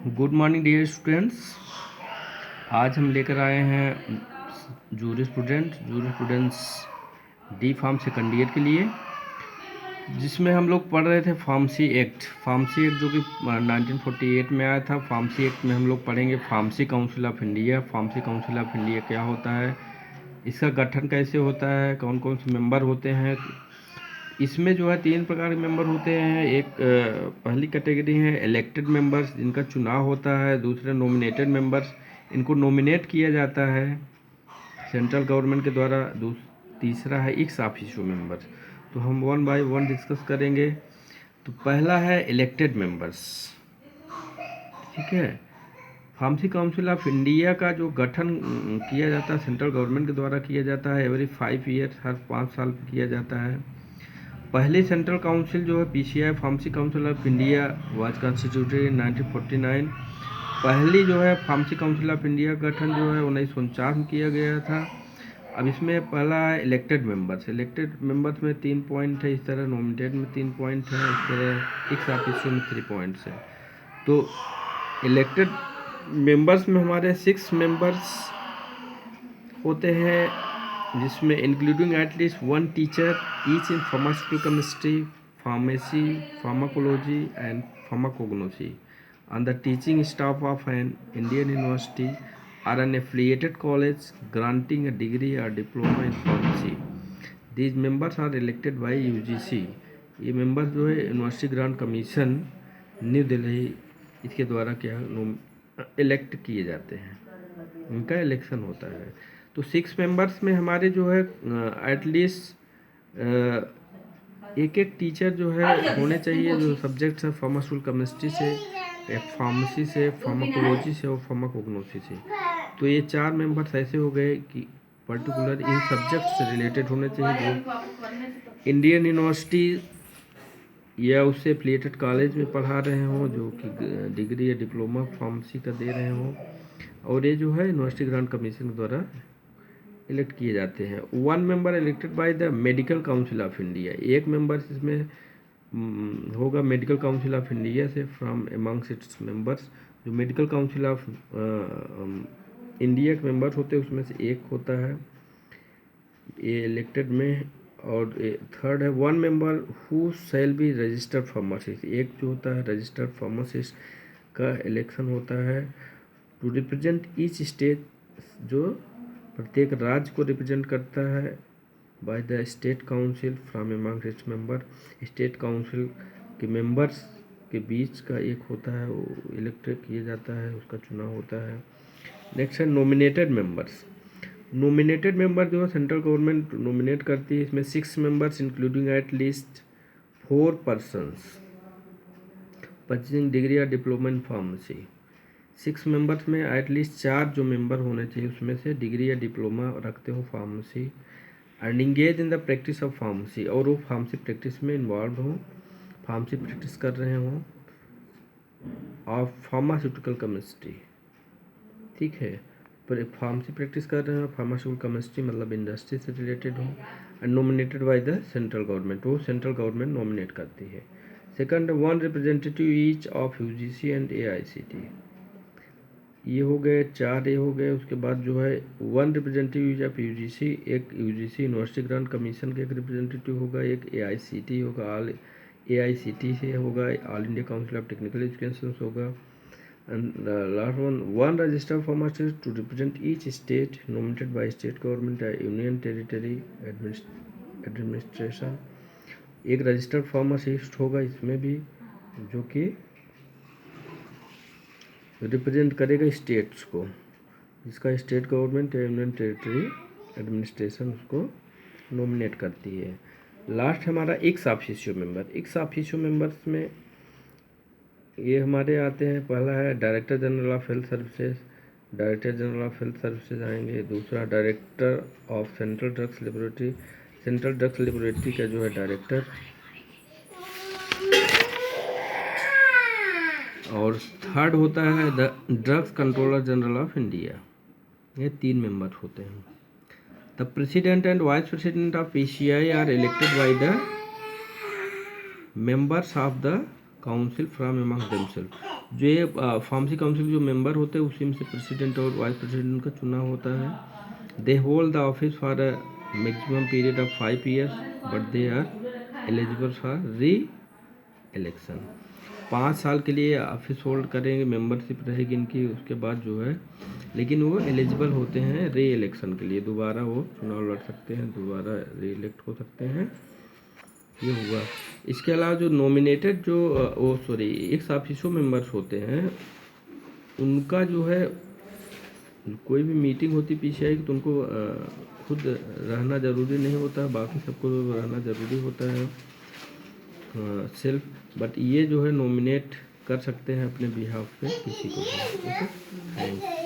Good morning dear students. आज हम लेकर आए हैं jurisprudence D Pharm second year के लिए, जिसमें हम लोग पढ़ रहे थे फार्मेसी एक्ट जो कि 1948 में आया था। फार्मेसी एक्ट में हम लोग पढ़ेंगे pharmacy council of India. Pharmacy council of India क्या होता है, इसका गठन कैसे होता है, कौन कौन से मेंबर होते हैं। इसमें जो है 3 प्रकार के मेंबर होते हैं। एक पहली कैटेगरी है इलेक्टेड मेंबर्स, जिनका चुनाव होता है। दूसरे नॉमिनेटेड मेंबर्स, इनको नॉमिनेट किया जाता है सेंट्रल गवर्नमेंट के द्वारा। तीसरा है एक्स ऑफिशियो मेंबर्स। तो हम वन बाय वन डिस्कस करेंगे। तो पहला है इलेक्टेड मेंबर्स, ठीक है। फार्मेसी काउंसिल ऑफ इंडिया का जो गठन किया जाता है सेंट्रल गवर्नमेंट के द्वारा किया जाता है। एवरी 5 ईयर, हर 5 साल पर किया जाता है। पहली सेंट्रल काउंसिल जो है PCI pharmacy council of India was constituted इन 1949। पहली जो है फार्मेसी काउंसिल ऑफ इंडिया का गठन जो है 1949 में किया गया था। अब इसमें पहला है इलेक्टेड मेंबर्स। इलेक्टेड मेंबर्स में 3 पॉइंट है, इस तरह नॉमिनेटेड में 3 पॉइंट है, इस तरह एक्स ऑफिशियो में 3 पॉइंट्स है। तो इलेक्टेड मेंबर्स में हमारे 6 मेंबर्स होते हैं, जिसमें including at least 1 teacher each in pharmaceutical chemistry, pharmacy, pharmacology and pharmacognosy on the teaching staff of an Indian university or an affiliated college granting a degree or diploma in pharmacy. These members are elected by UGC. ये members जो है university grant commission new Delhi, इसके द्वारा क्या elect किए जाते हैं, इनका इलेक्शन होता है। तो 6 मेंबर्स में हमारे जो है एटलीस्ट एक एक टीचर जो है होने चाहिए, जो सब्जेक्ट्स है फार्मास्यूटिकल केमिस्ट्री से, फार्मेसी से, फार्माकोलॉजी से और फार्माकोग्नोसी से। तो ये 4 मेंबर्स ऐसे हो गए कि पर्टिकुलर इन सब्जेक्ट से रिलेटेड होने चाहिए, जो इंडियन यूनिवर्सिटी या उससे एफिलिएटेड कॉलेज में पढ़ा रहे हों, जो कि डिग्री या डिप्लोमा फार्मेसी का दे रहे हों, और ये जो है यूनिवर्सिटी ग्रांट कमीशन द्वारा इलेक्ट किए जाते हैं। 1 member elected by the medical council of India. एक मेंबर इसमें होगा मेडिकल काउंसिल ऑफ इंडिया से, फ्रॉम अमंग्स इट्स मेंबर्स। जो मेडिकल काउंसिल ऑफ इंडिया के मेंबर्स होते हैं उसमें से एक होता है ये इलेक्टेड में। और थर्ड है 1 member who shall be registered pharmacist. एक जो होता है रजिस्टर्ड फार्मासिस्ट का इलेक्शन होता है टू रिप्रेजेंट ईच स्टेट, जो प्रत्येक राज्य को रिप्रेजेंट करता है, by the state council from among its member. State council के मेंबर्स के बीच का एक होता है, वो इलेक्ट किया जाता है, उसका चुनाव होता है। नेक्स्ट है नॉमिनेटेड मेंबर्स। नॉमिनेटेड मेंबर जो है सेंट्रल गवर्नमेंट नॉमिनेट करती है। इसमें 6 members including at least 4 persons purchasing degree या डिप्लोमा इन फार्मेसी। 6 मेंबर्स में एटलीस्ट 4 जो मेंबर होने चाहिए, उसमें से डिग्री या डिप्लोमा रखते हो pharmacy, and engage in the practice of pharmacy, और वो फार्मेसी प्रैक्टिस में इन्वॉल्व हो, फार्मेसी प्रैक्टिस कर रहे हों ऑफ फार्मास्यूटिकल केमिस्ट्री, ठीक है। पर फार्मेसी प्रैक्टिस कर रहे हैं फार्मास्यूटिकल केमिस्ट्री मतलब इंडस्ट्री से रिलेटेड हो, and nominated by the central government, वो सेंट्रल गवर्नमेंट नॉमिनेट करती है। Second 1 representative each of UGC and AICT. ये हो गए 4, ये हो गए। उसके बाद जो है 1 रिप्रेजेंटेटिव ऑफ यूजीसी, एक यूजीसी यूनिवर्सिटी ग्रांट कमीशन का एक रिप्रेजेंटेटिव होगा, एक एआईसीटी होगा, ऑल एआईसीटी से होगा, all India council of technical education होगा। And last 1 registered pharmacist to represent each state nominated by state government या यूनियन टेरिटरी एडमिनिस्ट्रेशन। एक रजिस्टर्ड फार्मासिस्ट होगा इसमें भी, जो कि रिप्रेजेंट करेगा स्टेट्स को, जिसका स्टेट गवर्नमेंट या यूनियन टेरिटरी एडमिनिस्ट्रेशन उसको नॉमिनेट करती है। लास्ट हमारा ex officio member. Ex officio members में ये हमारे आते हैं, पहला है director general of health services. Director general of health services आएंगे। दूसरा director of central drugs laboratory, central drugs laboratory का जो है डायरेक्टर। और थर्ड होता है the drugs controller general of India. ये 3 मेंबर होते हैं। The president and vice president of PCI are elected by the members of the council from among themselves. जो ये फार्मेसी काउंसिल जो मेंबर होते हैं उसी में से प्रेसिडेंट और वाइस प्रेसिडेंट का चुनाव होता है। They hold the office for a maximum period of 5 years but they are eligible for re election. 5 साल के लिए ऑफिस होल्ड करेंगे, मेंबरशिप रहेगी इनकी, उसके बाद जो है लेकिन वो एलिजिबल होते हैं री इलेक्शन के लिए, दोबारा वो चुनाव लड़ सकते हैं, दोबारा री इलेक्ट हो सकते हैं। ये हुआ। इसके अलावा जो नॉमिनेटेड जो एक्स ऑफिसो मेंबर्स होते हैं उनका जो है कोई भी मीटिंग होती पीसीआई की तो उनको खुद रहना ज़रूरी नहीं होता, बाकी सबको रहना ज़रूरी होता है सेल्फ। बट ये जो है नॉमिनेट कर सकते हैं अपने बिहाफ पे किसी को भी। Okay, thanks.